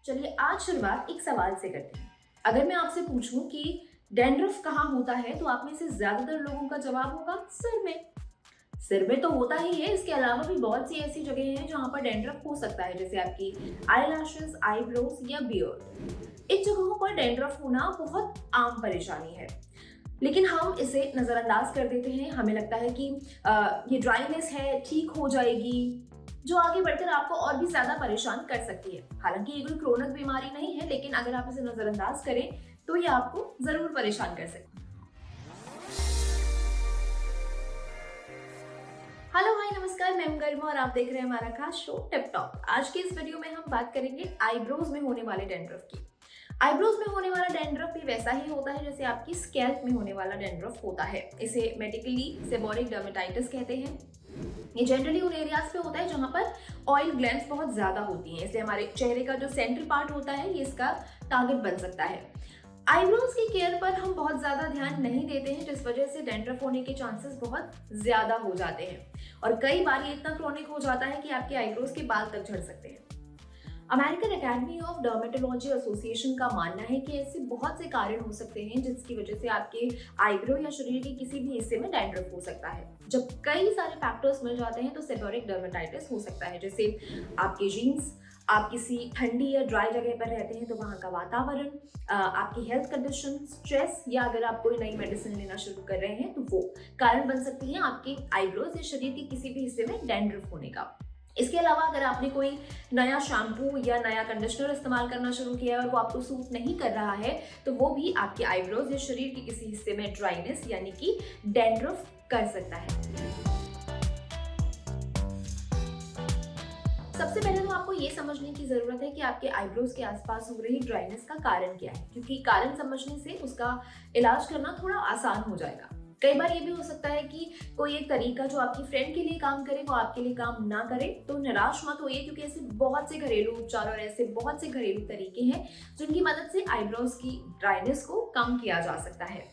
चलिए आज शुरुआत एक सवाल से करते हैं। अगर मैं आपसे पूछूं कि डैंड्रफ कहाँ होता है तो आप में से ज्यादातर लोगों का जवाब होगा सिर में। सिर में तो होता ही है, इसके अलावा भी बहुत सी ऐसी जगह हैं जहां पर डैंड्रफ हो सकता है, जैसे आपकी आईलैशेस, आईब्रोज या बियर्ड। इन जगहों पर डैंड्रफ होना बहुत आम परेशानी है, लेकिन हम इसे नजरअंदाज कर देते हैं। हमें लगता है कि ये ड्राइनेस है, ठीक हो जाएगी, जो आगे बढ़कर आपको और भी ज्यादा परेशान कर सकती है। हालांकि ये कोई क्रोनिक बीमारी नहीं है, लेकिन अगर आप इसे नजरअंदाज करें तो ये आपको जरूर परेशान कर सकती है। हेलो हाय नमस्कार, मैं हूं गरिमा और आप देख रहे हैं हमारा खास शो टिप टॉप। आज की इस वीडियो में हम बात करेंगे आईब्रोज में होने वाले डैंड्रफ की। आईब्रोज में होने वाला डैंड्रफ भी वैसा ही होता है जैसे आपकी स्कैल्प में होने वाला डैंड्रफ होता है। इसे मेडिकली सेबोरिक डर्मेटाइटिस कहते हैं। ये जनरली उन एरियाज पे होता है जहां पर ऑयल ग्लैंड्स बहुत ज्यादा होती हैं, इसलिए हमारे चेहरे का जो सेंट्रल पार्ट होता है ये इसका टारगेट बन सकता है। आईब्रोज की केयर पर हम बहुत ज्यादा ध्यान नहीं देते हैं, जिस वजह से डैंड्रफ होने के चांसेस बहुत ज्यादा हो जाते हैं और कई बार ये इतना क्रोनिक हो जाता है कि आपके आईब्रोज के बाल तक झड़ सकते हैं। American academy of dermatology association का मानना है कि ऐसे बहुत से कारण हो सकते हैं जिसकी वजह से आपके आईब्रो या शरीर के किसी भी हिस्से में डैंड्रफ हो सकता है। जब कई सारे फैक्टर्स मिल जाते हैं तो सेबोरिक डर्मेटाइटिस हो सकता है, जैसे आपके जीन्स, आप किसी ठंडी या ड्राई जगह पर रहते हैं तो वहाँ का वातावरण, आपकी हेल्थ कंडीशन, स्ट्रेस, या अगर आप कोई नई मेडिसिन लेना शुरू कर रहे हैं तो वो कारण बन सकती है आपके आईब्रोज या शरीर के किसी भी हिस्से में डैंड्रफ होने का। इसके अलावा अगर आपने कोई नया शैम्पू या नया कंडीशनर इस्तेमाल करना शुरू किया है और वो आपको सूट नहीं कर रहा है तो वो भी आपके आईब्रोज या शरीर के किसी हिस्से में ड्राइनेस यानी कि डैंड्रफ कर सकता है। सबसे पहले तो आपको ये समझने की जरूरत है कि आपके आईब्रोज के आसपास हो रही ड्राइनेस का कारण क्या है, क्योंकि कारण समझने से उसका इलाज करना थोड़ा आसान हो जाएगा। कई बार ये भी हो सकता है कि कोई एक तरीका जो आपकी फ्रेंड के लिए काम करे वो आपके लिए काम ना करे, तो निराश मत होइए, क्योंकि ऐसे बहुत से घरेलू उपचार और ऐसे बहुत से घरेलू तरीके हैं जिनकी मदद से आईब्रोज की ड्राइनेस को कम किया जा सकता है।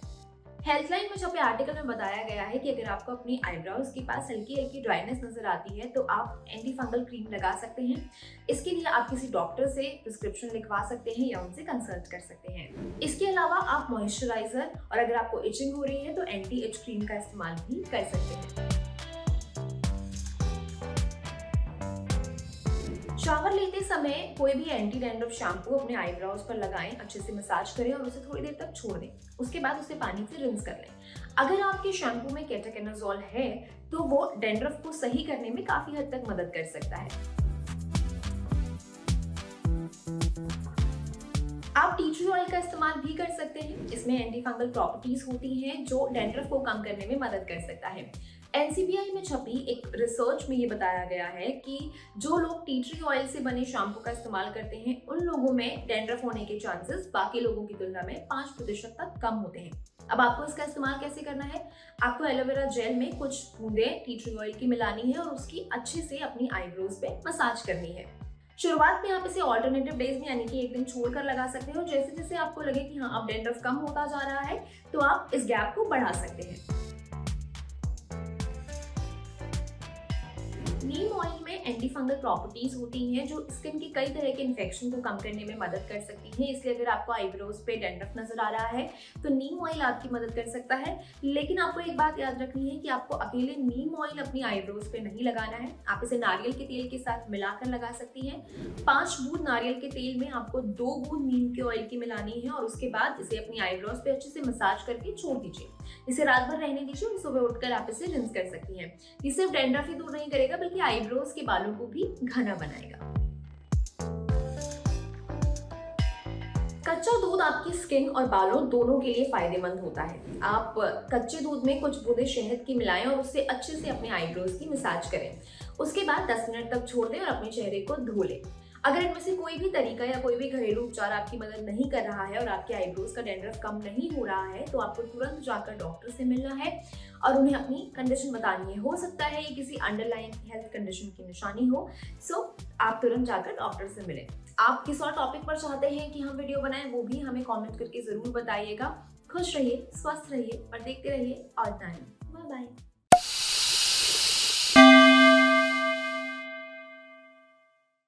हेल्थलाइन में छपे आर्टिकल में बताया गया है कि अगर आपको अपनी आईब्रोज के पास हल्की हल्की ड्राइनेस नजर आती है तो आप एंटी फंगल क्रीम लगा सकते हैं। इसके लिए आप किसी डॉक्टर से प्रिस्क्रिप्शन लिखवा सकते हैं या उनसे कंसल्ट कर सकते हैं। इसके अलावा आप मॉइस्चराइजर और अगर आपको इचिंग हो रही है तो एंटी इच क्रीम का इस्तेमाल भी कर सकते हैं। शावर लेते समय कोई भी एंटी डैंड्रफ शैम्पू अपने आईब्रोज पर लगाएं, अच्छे से मसाज करें और उसे थोड़ी देर तक छोड़ दें। उसके बाद उसे पानी से रिंस कर लें। अगर आपके शैम्पू में केटाकेनाज़ोल है तो वो डैंड्रफ को सही करने में काफी हद तक मदद कर सकता है। आप टी ट्री ऑयल का इस्तेमाल भी कर सकते हैं। इसमें एंटी फंगल प्रॉपर्टीज होती हैं जो डैंड्रफ को कम करने में मदद कर सकता है। NCBI में छपी एक रिसर्च में ये बताया गया है कि जो लोग टी ट्री ऑयल से बने शैम्पू का इस्तेमाल करते हैं उन लोगों में डैंड्रफ होने के चांसेस बाकी लोगों की तुलना में 5% तक कम होते हैं। अब आपको इसका इस्तेमाल कैसे करना है? आपको एलोवेरा जेल में कुछ बूंदें टी ट्री ऑयल की मिलानी है और उसकी अच्छे से अपनी आईब्रोज पे मसाज करनी है। शुरुआत में आप इसे ऑल्टरनेटिव डेज में यानी कि एक दिन छोड़कर लगा सकते हो। जैसे जैसे आपको लगे कि हाँ अब डैंड्रफ कम होता जा रहा है तो आप इस गैप को बढ़ा सकते हैं। नीम ऑयल में एंटी फंगल प्रॉपर्टीज होती हैं जो स्किन के कई तरह के इन्फेक्शन को कम करने में मदद कर सकती हैं। इसलिए अगर आपको आईब्रोज पे डैंड्रफ नजर आ रहा है तो नीम ऑयल आपकी मदद कर सकता है। लेकिन आपको एक बात याद रखनी है कि आपको अकेले नीम ऑयल अपनी आईब्रोज पे नहीं लगाना है। आप इसे नारियल के तेल के साथ मिलाकर लगा सकती हैं। 5 बूंद नारियल के तेल में आपको 2 बूंद नीम के ऑयल की मिलानी है और उसके बाद इसे अपनी आईब्रोज पे अच्छे से मसाज करके छोड़ दीजिए। इसे रात भर रहने दीजिए और सुबह उठकर आप इसे रिंस कर सकती हैं। ये सिर्फ डैंड्रफ ही दूर नहीं करेगा बल्कि आईब्रोज के बालों को भी घना बनाएगा। कच्चा दूध आपकी स्किन और बालों दोनों के लिए फायदेमंद होता है। आप कच्चे दूध में कुछ बूंदे शहद की मिलाएं और उससे अच्छे से अपने आईब्रोज की मसाज करें। उसके बाद 10 मिनट तक छोड़ दें और अपने चेहरे को धो लें। अगर इनमें से कोई भी तरीका या कोई भी घरेलू उपचार आपकी मदद नहीं कर रहा है और आपके आईब्रोज का डैंड्रफ कम नहीं हो रहा है तो आपको तुरंत जाकर डॉक्टर से मिलना है और उन्हें अपनी कंडीशन बतानी है। हो सकता है ये किसी अंडरलाइन हेल्थ कंडीशन की निशानी हो, सो आप तुरंत जाकर डॉक्टर से मिलें। आप किस और टॉपिक पर चाहते हैं कि हम वीडियो बनाएं वो भी हमें कमेंट करके जरूर बताइएगा। खुश रहिए, स्वस्थ रहिए और देखते रहिए ऑल टाइम। Bye bye.